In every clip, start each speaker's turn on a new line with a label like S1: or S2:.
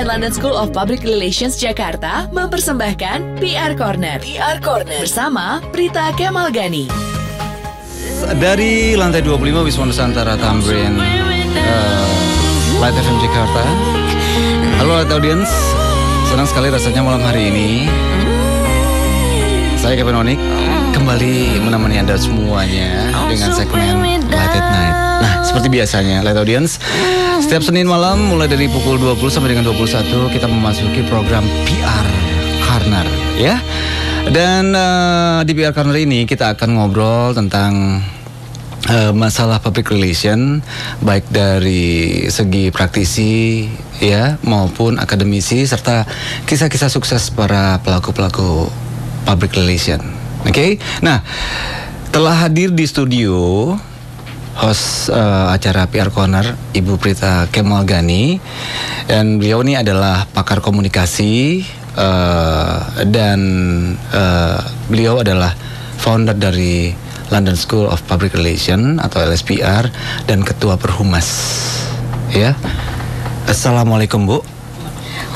S1: dan London School of Public Relations Jakarta mempersembahkan PR Corner. PR Corner bersama Prita Kemalgani.
S2: Dari lantai 25 Wisma Nusantara Tamrin, Light FM Jakarta. Halo Light Audience, senang sekali rasanya malam hari ini saya Kevin Onik kembali menemani Anda semuanya dengan segmen Light at Night. Nah, seperti biasanya Light Audience, setiap Senin malam mulai dari pukul 20 sampai dengan 21 kita memasuki program PR Corner, ya. Dan di PR Corner ini kita akan ngobrol tentang masalah public relation, baik dari segi praktisi ya maupun akademisi, serta kisah-kisah sukses para pelaku-pelaku public relation. Oke? Nah, telah hadir di studio host acara PR Corner Ibu Prita Kemalgani, dan beliau ini adalah pakar komunikasi dan beliau adalah founder dari London School of Public Relations atau LSPR dan ketua Perhumas. Ya. Assalamualaikum Bu.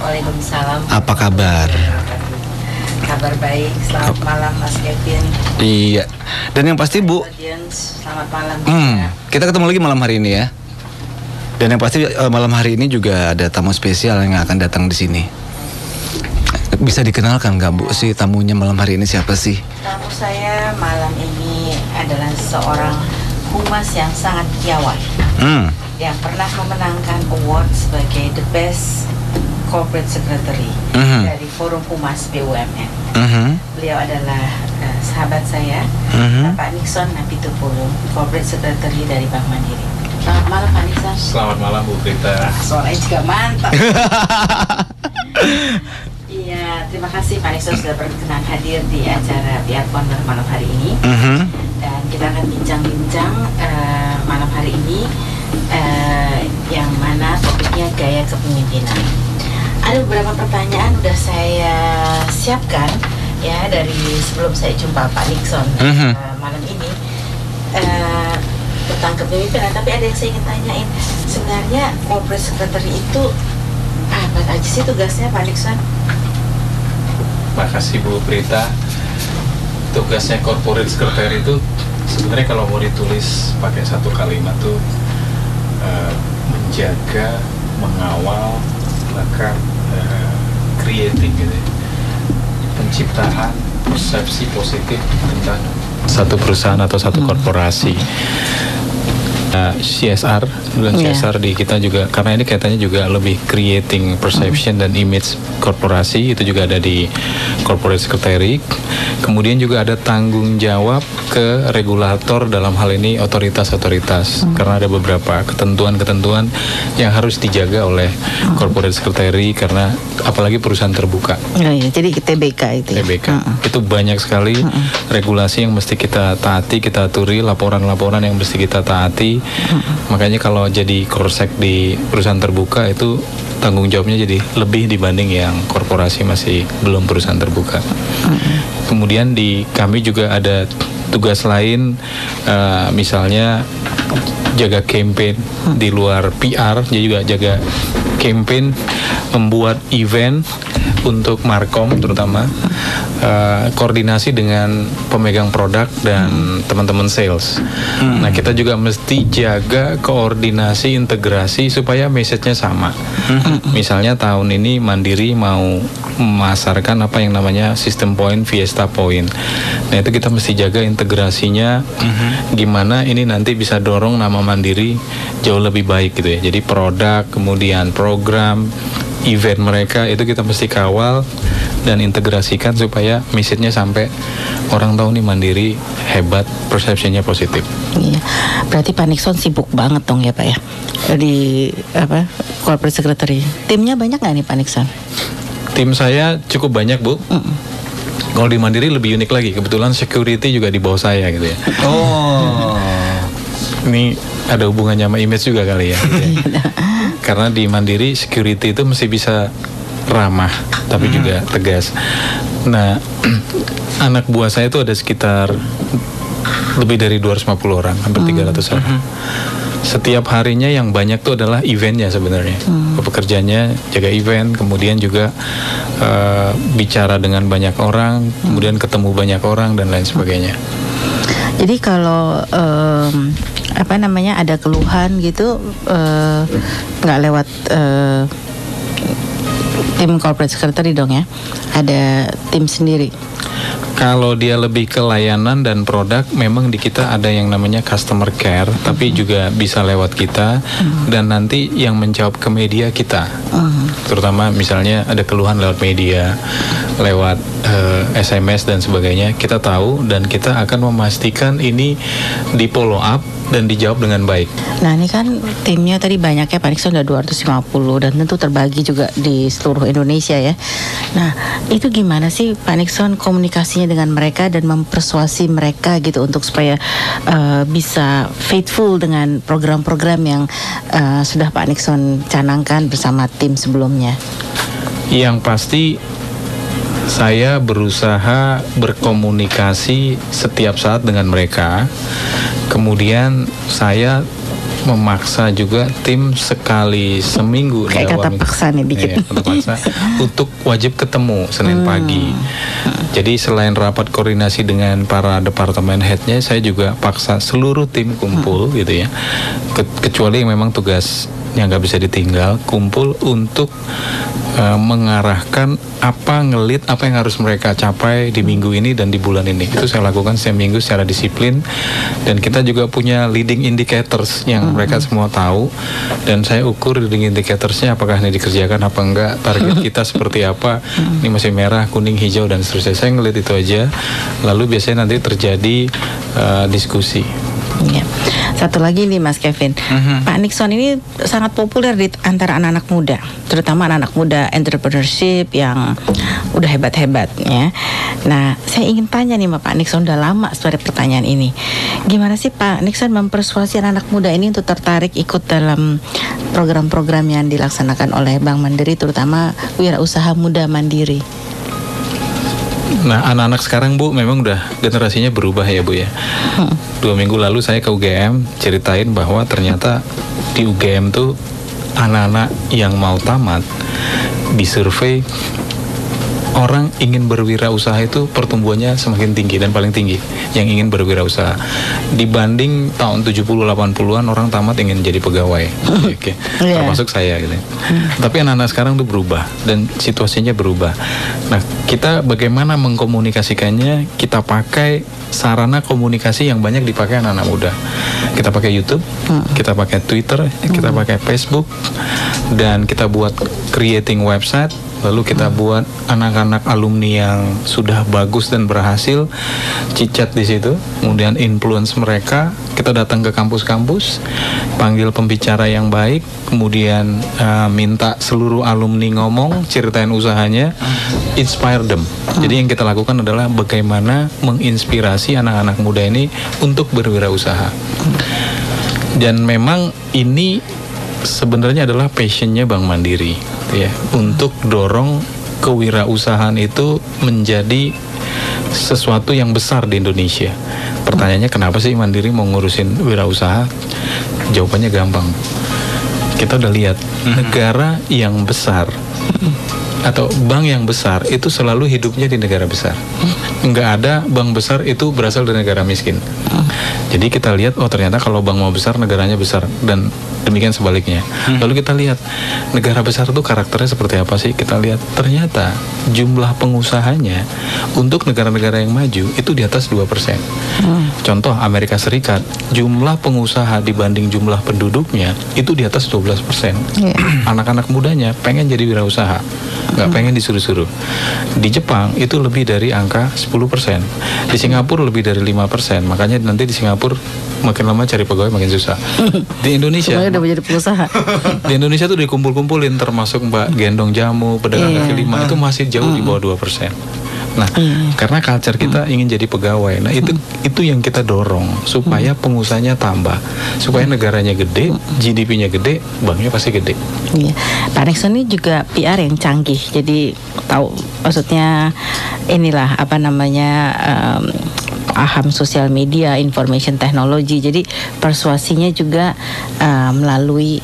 S3: Waalaikumsalam.
S2: Apa kabar?
S3: Kabar baik. Selamat malam Mas Kevin.
S2: Iya. Dan yang pasti Bu,
S3: selamat malam.
S2: Kita ketemu lagi malam hari ini ya. Dan yang pasti malam hari ini juga ada tamu spesial yang akan datang di sini. Bisa dikenalkan nggak Bu sih tamunya malam hari ini siapa sih?
S3: Tamu saya malam ini adalah seorang humas yang sangat piawai, yang pernah memenangkan award sebagai the best corporate secretary dari Forum Humas BUMN. Beliau adalah sahabat saya, Bapak Nixon Napitupulu, corporate secretary dari Bank Mandiri. Selamat malam Pak Nixon.
S4: Selamat malam Bu Prita.
S3: Suaranya juga mantap. Iya, terima kasih Pak Nixon sudah berkenan hadir di acara PR Corner malam hari ini. Dan kita akan bincang-bincang malam hari ini yang mana topiknya gaya kepemimpinan. Ada beberapa pertanyaan udah saya siapkan ya dari sebelum saya jumpa Pak Nixon malam ini tentang kepemimpinan. Tapi ada yang saya ingin tanyain, sebenarnya corporate secretary itu apa aja sih tugasnya Pak Nixon?
S4: Makasih Bu Prita. Tugasnya corporate secretary itu sebenarnya kalau mau ditulis pakai satu kalimat tuh menjaga, mengawal, bahkan creating gitu, penciptaan persepsi positif tentang satu perusahaan atau satu korporasi. CSR dan CSR di kita juga, karena ini kaitannya juga lebih creating perception dan image korporasi, itu juga ada di corporate secretary. Kemudian juga ada tanggung jawab ke regulator, dalam hal ini otoritas-otoritas, karena ada beberapa ketentuan-ketentuan yang harus dijaga oleh corporate secretary, karena apalagi perusahaan terbuka.
S3: Jadi TBK itu ya?
S4: TBK itu banyak sekali regulasi yang mesti kita taati, kita aturi, laporan-laporan yang mesti kita taati. Makanya kalau jadi korsek di perusahaan terbuka itu tanggung jawabnya jadi lebih dibanding yang korporasi masih belum perusahaan terbuka. Kemudian di kami juga ada tugas lain, misalnya jaga campaign di luar PR, jadi juga jaga campaign, membuat event untuk Markom terutama, koordinasi dengan pemegang produk dan teman-teman sales. Nah, kita juga mesti jaga koordinasi integrasi supaya message-nya sama. Misalnya tahun ini Mandiri mau memasarkan apa yang namanya System Point, Fiesta Point. Nah, itu kita mesti jaga integrasinya, gimana ini nanti bisa dorong nama Mandiri jauh lebih baik gitu ya. Jadi produk, kemudian program, event mereka itu kita mesti kawal dan integrasikan supaya message-nya sampai orang tahu nih Mandiri hebat, persepsinya positif.
S3: Iya, berarti Pak Nixon sibuk banget dong ya Pak ya di corporate secretary. Timnya banyak nggak nih Pak Nixon?
S4: Tim saya cukup banyak Bu. Kalau di Mandiri lebih unik lagi, kebetulan security juga di bawah saya gitu ya. Ini ada hubungannya sama image juga kali ya. Gitu ya. Karena di Mandiri security itu mesti bisa ramah tapi juga tegas. Nah, anak buah saya itu ada sekitar lebih dari 250 orang, hampir 300 orang. setiap harinya yang banyak tuh adalah eventnya sebenarnya. Pekerjaannya jaga event, kemudian juga bicara dengan banyak orang, kemudian ketemu banyak orang dan lain sebagainya.
S5: Jadi kalau ada keluhan gitu nggak lewat tim corporate secretary dong ya, ada tim sendiri.
S4: Kalau dia lebih ke layanan dan produk, memang di kita ada yang namanya customer care, tapi juga bisa lewat kita, dan nanti yang menjawab ke media kita. Terutama misalnya ada keluhan lewat media, lewat SMS dan sebagainya, kita tahu dan kita akan memastikan ini di follow up dan dijawab dengan baik.
S5: Nah ini kan timnya tadi banyak ya Pak Nixon, ada 250 dan tentu terbagi juga di seluruh Indonesia ya. Nah itu gimana sih Pak Nixon komunikasinya dengan mereka dan mempersuasi mereka gitu untuk supaya bisa faithful dengan program-program yang sudah Pak Nixon canangkan bersama tim sebelumnya?
S4: Yang pasti saya berusaha berkomunikasi setiap saat dengan mereka. Kemudian saya memaksa juga tim sekali seminggu,
S5: kayak kata paksa nih dikit,
S4: kata paksa untuk wajib ketemu Senin pagi. Jadi selain rapat koordinasi dengan para departemen headnya, saya juga paksa seluruh tim kumpul gitu ya. Kecuali memang tugas yang nggak bisa ditinggal, kumpul untuk mengarahkan ngelit apa yang harus mereka capai di minggu ini dan di bulan ini. Itu saya lakukan setiap minggu secara disiplin, dan kita juga punya leading indicators yang mereka semua tahu, dan saya ukur leading indicatorsnya apakah ini dikerjakan apa enggak, target kita seperti apa, ini masih merah, kuning, hijau dan seterusnya. Saya ngelit itu aja, lalu biasanya nanti terjadi diskusi.
S5: Ya. Satu lagi nih Mas Kevin, Pak Nixon ini sangat populer di antara anak-anak muda, terutama anak-anak muda entrepreneurship yang udah hebat-hebat ya. Nah, saya ingin tanya nih Pak Nixon, udah lama sebenarnya pertanyaan ini. Gimana sih Pak Nixon mempersuasi anak-anak muda ini untuk tertarik ikut dalam program-program yang dilaksanakan oleh Bank Mandiri, terutama wirausaha muda mandiri?
S4: Nah, anak-anak sekarang Bu memang udah generasinya berubah ya Bu ya. 2 minggu lalu saya ke UGM ceritain bahwa ternyata di UGM tuh anak-anak yang mau tamat disurvei, orang ingin berwirausaha itu pertumbuhannya semakin tinggi dan paling tinggi yang ingin berwirausaha dibanding tahun 70-80an orang tamat ingin jadi pegawai. Termasuk saya gitu. Tapi anak-anak sekarang tuh berubah dan situasinya berubah. Nah, kita bagaimana mengkomunikasikannya? Kita pakai sarana komunikasi yang banyak dipakai anak-anak muda. Kita pakai YouTube, kita pakai Twitter, kita pakai Facebook, dan kita buat creating website. Lalu kita buat anak-anak alumni yang sudah bagus dan berhasil, cicat di situ, kemudian influence mereka. Kita datang ke kampus-kampus, panggil pembicara yang baik, kemudian minta seluruh alumni ngomong, ceritain usahanya, inspire them. Jadi yang kita lakukan adalah bagaimana menginspirasi anak-anak muda ini untuk berwirausaha. Dan memang ini sebenarnya adalah passionnya Bank Mandiri ya, untuk dorong kewirausahaan itu menjadi sesuatu yang besar di Indonesia. Pertanyaannya kenapa sih Mandiri mau ngurusin wirausaha? Jawabannya gampang. Kita udah lihat negara yang besar atau bank yang besar itu selalu hidupnya di negara besar. Nggak ada bank besar itu berasal dari negara miskin. Jadi kita lihat, oh ternyata kalau bank mau besar, negaranya besar, dan demikian sebaliknya. Lalu kita lihat negara besar itu karakternya seperti apa sih? Kita lihat ternyata jumlah pengusahanya untuk negara-negara yang maju itu di atas 2%. Contoh Amerika Serikat, jumlah pengusaha dibanding jumlah penduduknya itu di atas 12%. Anak-anak mudanya pengen jadi wirausaha, nggak pengen disuruh-suruh. Di Jepang itu lebih dari angka 10%. Di Singapura lebih dari 5%. Makanya nanti di Singapura makin lama cari pegawai makin susah. Di Indonesia
S5: udah menjadi pengusaha.
S4: Di Indonesia tuh dikumpul-kumpulin, termasuk Mbak gendong jamu, pedagang kaki lima, itu masih jauh di bawah 2%. Nah, karena culture kita ingin jadi pegawai. Nah, itu yang kita dorong supaya pengusahanya tambah, supaya negaranya gede, GDP-nya gede, banknya pasti gede.
S5: Iya. Pak Nixon ini juga PR yang canggih. Jadi tahu maksudnya inilah apa namanya paham sosial media, information technology. Jadi persuasinya juga melalui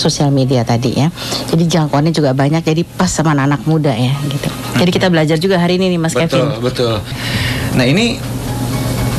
S5: sosial media tadi ya. Jadi jangkauannya juga banyak. Jadi pas sama anak muda ya gitu. Jadi kita belajar juga hari ini nih Mas Kevin.
S2: Betul. Nah ini,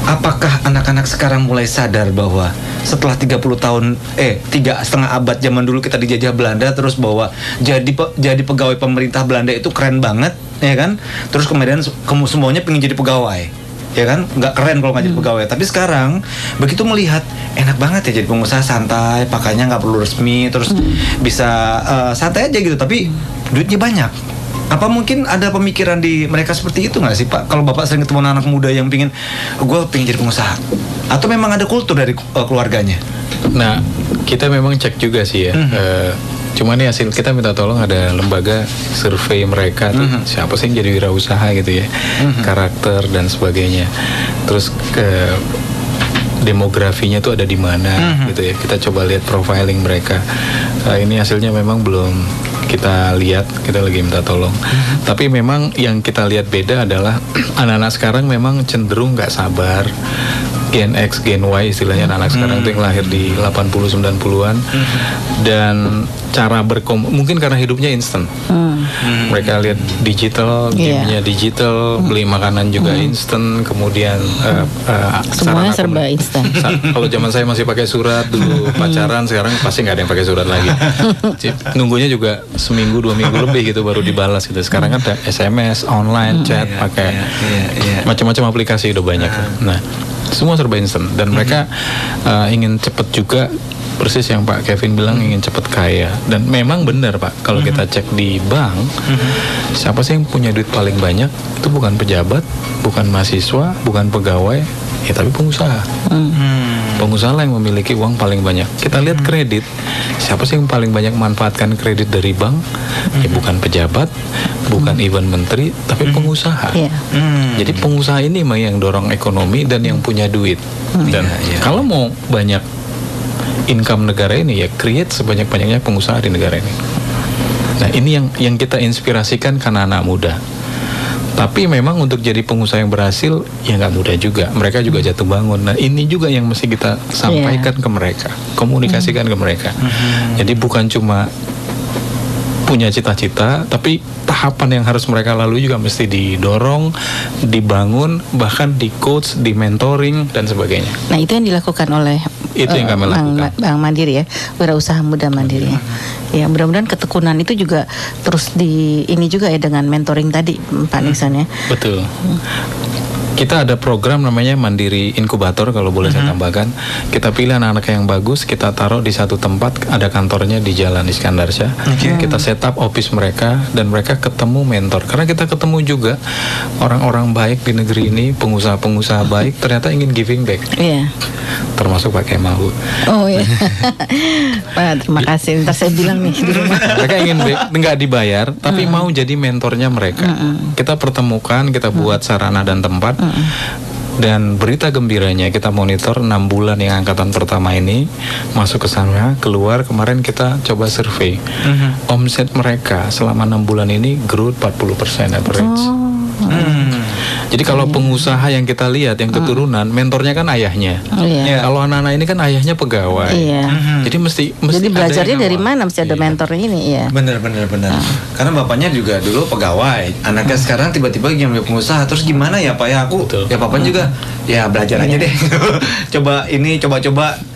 S2: apakah anak-anak sekarang mulai sadar bahwa setelah 30 tahun 3,5 abad zaman dulu kita dijajah Belanda, terus bahwa jadi pegawai pemerintah Belanda itu keren banget, ya kan? Terus kemudian semuanya pengen jadi pegawai, ya kan? Nggak keren kalau nggak jadi pegawai. Tapi sekarang begitu melihat enak banget ya jadi pengusaha, santai, pakainya nggak perlu resmi, terus bisa santai aja gitu. Tapi duitnya banyak. Apa mungkin ada pemikiran di mereka seperti itu nggak sih Pak? Kalau Bapak sering ketemu anak muda yang gue pengen jadi pengusaha, atau memang ada kultur dari keluarganya?
S4: Nah, kita memang cek juga sih ya. Cuman nih hasil kita minta tolong ada lembaga survei mereka tuh siapa sih yang jadi wirausaha gitu ya, karakter dan sebagainya. Terus demografinya tuh ada di mana gitu ya. Kita coba lihat profiling mereka. Ini hasilnya memang belum kita lihat, kita lagi minta tolong. Tapi memang yang kita lihat beda adalah anak-anak sekarang memang cenderung nggak sabar. Gen X, Gen Y istilahnya anak sekarang itu yang lahir di 80-90-an dan cara mungkin karena hidupnya instan. Mereka lihat digital, gamenya digital, beli makanan juga instan, kemudian
S5: semuanya serba instan.
S4: Kalau zaman saya masih pakai surat dulu pacaran, sekarang pasti nggak ada yang pakai surat lagi. Nunggunya juga seminggu 2 minggu lebih gitu baru dibalas gitu. Sekarang kan ada SMS, online, chat, pakai macam-macam aplikasi udah banyak. Nah, semua serba instan dan mereka ingin cepat juga, persis yang Pak Kevin bilang, ingin cepat kaya. Dan memang benar Pak, kalau kita cek di bank, siapa sih yang punya duit paling banyak? Itu bukan pejabat, bukan mahasiswa, bukan pegawai, ya tapi pengusaha. Pengusaha lah yang memiliki uang paling banyak. Kita lihat kredit, siapa sih yang paling banyak memanfaatkan kredit dari bank? Ya bukan pejabat, bukan even menteri, tapi pengusaha. Jadi pengusaha ini mah yang dorong ekonomi dan yang punya duit. Dan kalau mau banyak income negara ini, ya create sebanyak-banyaknya pengusaha di negara ini. Nah ini yang kita inspirasikan karena anak muda. Tapi memang untuk jadi pengusaha yang berhasil ya nggak mudah juga. Mereka juga jatuh bangun. Nah ini juga yang mesti kita sampaikan ke mereka, komunikasikan ke mereka. Jadi bukan cuma punya cita-cita, tapi tahapan yang harus mereka lalui juga mesti didorong, dibangun, bahkan di coach, di mentoring dan sebagainya.
S5: Nah itu yang dilakukan oleh
S4: yang kami lakukan.
S5: Bank Mandiri ya, Wirausaha Muda Mandiri ya. Ya mudah-mudahan ketekunan itu juga terus ini juga ya dengan mentoring tadi Pak Nixon ya.
S4: Betul. Kita ada program namanya Mandiri Inkubator, kalau boleh saya tambahkan. Kita pilih anak-anak yang bagus, kita taruh di satu tempat, ada kantornya di Jalan Iskandar Shah. Kita set up office mereka dan mereka ketemu mentor. Karena kita ketemu juga orang-orang baik di negeri ini, pengusaha-pengusaha baik, ternyata ingin giving back. Termasuk Pak Kemal.
S5: Oh iya. Pak, terima kasih. Ntar saya bilang nih di rumah.
S4: Mereka ingin nggak dibayar, tapi mau jadi mentornya mereka. Kita pertemukan, kita buat sarana dan tempat. Dan berita gembiranya, kita monitor 6 bulan yang angkatan pertama ini masuk ke sana, keluar. Kemarin kita coba survei omset mereka selama 6 bulan ini growth 40% average. Jadi kalau pengusaha yang kita lihat yang keturunan, mentornya kan ayahnya. Kalau anak-anak ini kan ayahnya pegawai. Jadi mesti
S5: jadi belajarnya dari mana, mesti ada mentornya ini ya.
S2: Bener. Karena bapaknya juga dulu pegawai, anaknya sekarang tiba-tiba yang pengusaha. Terus gimana ya Pak ya, aku ya bapaknya juga ya belajar aja deh. coba.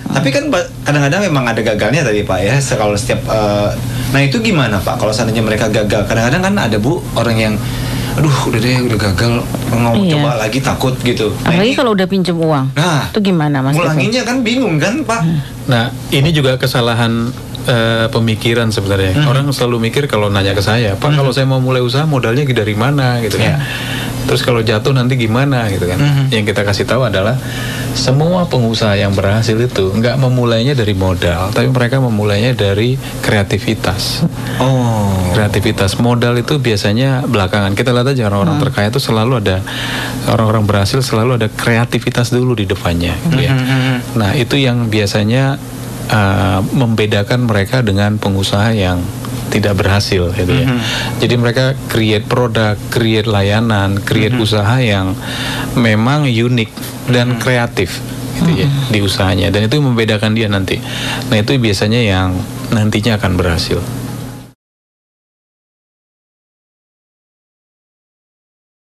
S2: Tapi kan kadang-kadang memang ada gagalnya tadi Pak ya. Kalau setiap nah itu gimana Pak kalau seandainya mereka gagal? Kadang-kadang kan ada Bu orang yang udah gagal, coba lagi takut gitu.
S5: Apalagi kalau udah pinjam uang. Nah, itu gimana Mas?
S2: Ngulanginnya kan bingung kan Pak.
S4: Nah, ini juga kesalahan pemikiran sebenarnya. Orang selalu mikir kalau nanya ke saya, Pak kalau saya mau mulai usaha modalnya dari mana gitu kan. Terus kalau jatuh nanti gimana gitu kan. Yang kita kasih tahu adalah semua pengusaha yang berhasil itu nggak memulainya dari modal, tapi mereka memulainya dari kreativitas. Kreativitas. Modal itu biasanya belakangan. Kita lihat aja orang-orang terkaya itu selalu ada, orang-orang berhasil selalu ada kreativitas dulu di depannya gitu ya. Nah itu yang biasanya membedakan mereka dengan pengusaha yang tidak berhasil gitu ya. Jadi mereka create produk, create layanan, create usaha yang memang unik dan kreatif gitu ya di usahanya, dan itu membedakan dia nanti. Nah itu biasanya yang nantinya akan berhasil.